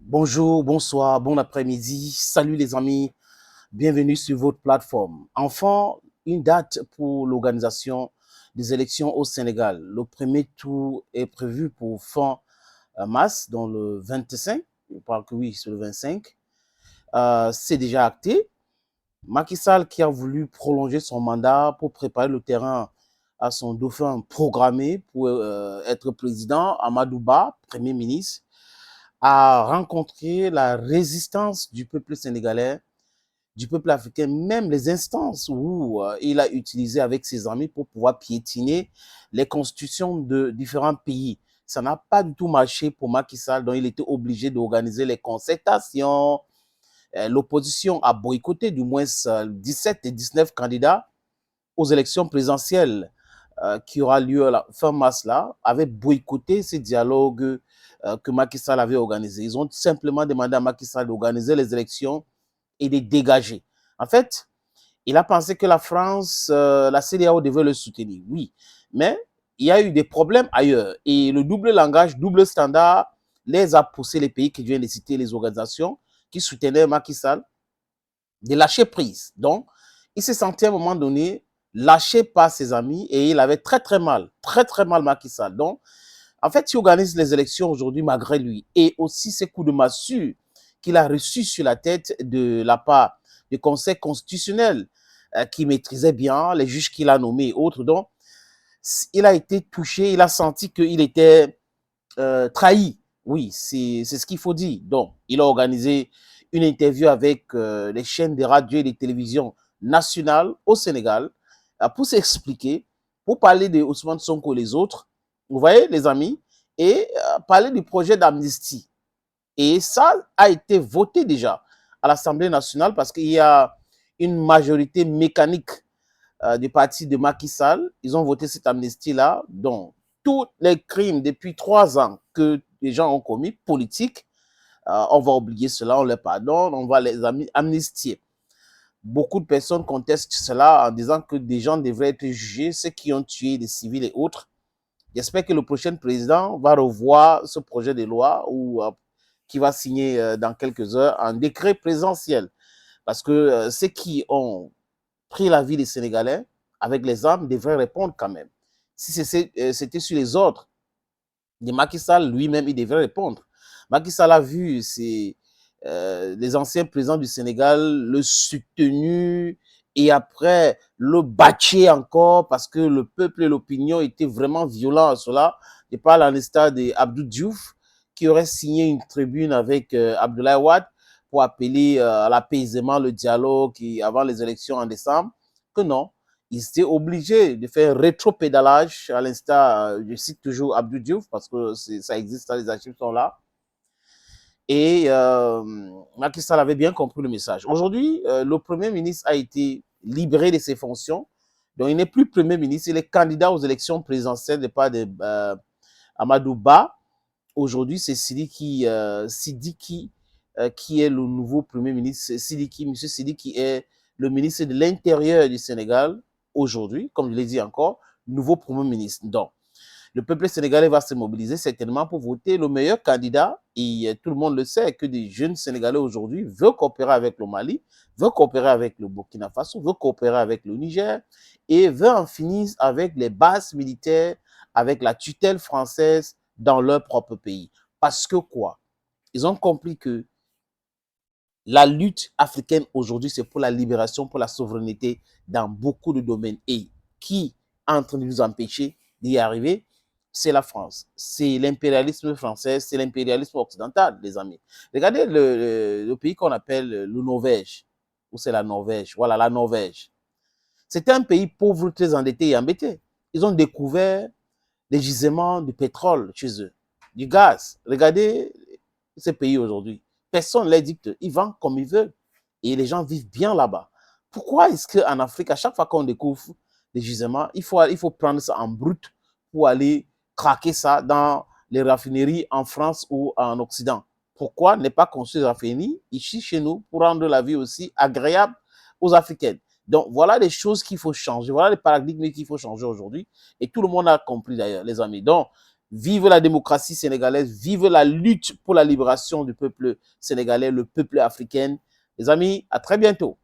Bonjour, bonsoir, bon après-midi. Salut les amis, bienvenue sur votre plateforme. Enfin, une date pour l'organisation des élections au Sénégal. Le premier tour est prévu pour fin mars, dans le 25. Je parle que oui, c'est le 25. C'est déjà acté. Macky Sall qui a voulu prolonger son mandat pour préparer le terrain à son dauphin programmé pour être président, Amadou Ba, Premier ministre, a rencontré la résistance du peuple sénégalais, du peuple africain, même les instances où il a utilisé avec ses amis pour pouvoir piétiner les constitutions de différents pays. Ça n'a pas du tout marché pour Macky Sall, donc il était obligé d'organiser les concertations. L'opposition a boycotté du moins 17 et 19 candidats aux élections présidentielles qui aura lieu à la fin mars là, avait boycotté ces dialogues que Macky Sall avait organisés. Ils ont simplement demandé à Macky Sall d'organiser les élections et de dégager. En fait, il a pensé que la France, la CEDEAO devait le soutenir, oui. Mais il y a eu des problèmes ailleurs. Et le double langage, double standard, les a poussé les pays qui viennent de citer, les organisations qui soutenaient Macky Sall, de lâcher prise. Donc, il s'est senti à un moment donné lâché par ses amis et il avait très mal Macky Sall. Donc, en fait, il organise les élections aujourd'hui malgré lui et aussi ces coups de massue qu'il a reçus sur la tête de la part du Conseil constitutionnel qui maîtrisait bien les juges qu'il a nommés et autres. Donc, il a été touché, il a senti qu'il était trahi. Oui, c'est ce qu'il faut dire. Donc, il a organisé une interview avec les chaînes de radio et de télévision nationales au Sénégal pour s'expliquer, pour parler de Ousmane Sonko et les autres, vous voyez, les amis, et parler du projet d'amnistie. Et ça a été voté déjà à l'Assemblée nationale parce qu'il y a une majorité mécanique du parti de Macky Sall. Ils ont voté cette amnistie-là. Donc, tous les crimes depuis 3 ans que les gens ont commis, politiques, on va oublier cela, on les pardonne, on va les amnistier. Beaucoup de personnes contestent cela en disant que des gens devraient être jugés, ceux qui ont tué des civils et autres. J'espère que le prochain président va revoir ce projet de loi ou qui va signer dans quelques heures un décret présidentiel. Parce que ceux qui ont pris la vie des Sénégalais avec les armes devraient répondre quand même. Si c'était sur les ordres de Macky Sall, lui-même, il devrait répondre. Macky Sall a vu les anciens présidents du Sénégal le soutenu et après le battu encore parce que le peuple et l'opinion étaient vraiment violents à cela. Je parle à l'instar d'Abdou Diouf qui aurait signé une tribune avec Abdoulaye Wade pour appeler à l'apaisement, le dialogue avant les élections en décembre, que non, ils étaient obligés de faire rétro-pédalage, à l'instar, je cite toujours Abdou Diouf, parce que ça existe, les archives sont là. Et Macky Sall avait bien compris le message. Aujourd'hui, le Premier ministre a été libéré de ses fonctions. Donc, il n'est plus Premier ministre, il est candidat aux élections présidentielles de part de Amadou Ba. Aujourd'hui, c'est Sidiki qui est le nouveau Premier ministre. Sidiki, M. Sidiki est le ministre de l'Intérieur du Sénégal aujourd'hui, comme je l'ai dit encore, nouveau Premier ministre. Donc, le peuple sénégalais va se mobiliser certainement pour voter le meilleur candidat. Et tout le monde le sait que des jeunes Sénégalais aujourd'hui veulent coopérer avec le Mali, veulent coopérer avec le Burkina Faso, veulent coopérer avec le Niger et veulent en finir avec les bases militaires, avec la tutelle française dans leur propre pays. Parce que quoi? Ils ont compris que la lutte africaine aujourd'hui, c'est pour la libération, pour la souveraineté dans beaucoup de domaines. Et qui est en train de nous empêcher d'y arriver? C'est la France. C'est l'impérialisme français, c'est l'impérialisme occidental, les amis. Regardez le pays qu'on appelle le Norvège, ou c'est la Norvège. Voilà, la Norvège. C'était un pays pauvre, très endetté et embêté. Ils ont découvert des gisements de pétrole chez eux, du gaz. Regardez ces pays aujourd'hui. Personne ne les dicte. Ils vendent comme ils veulent. Et les gens vivent bien là-bas. Pourquoi est-ce qu'en Afrique, à chaque fois qu'on découvre des gisements, il faut prendre ça en brut pour aller craquer ça dans les raffineries en France ou en Occident? Pourquoi ne pas construire des raffineries ici chez nous pour rendre la vie aussi agréable aux Africains? Donc, voilà les choses qu'il faut changer. Voilà les paradigmes qu'il faut changer aujourd'hui. Et tout le monde a compris d'ailleurs, les amis. Donc, Vive la démocratie sénégalaise, vive la lutte pour la libération du peuple sénégalais, le peuple africain. Les amis, à très bientôt.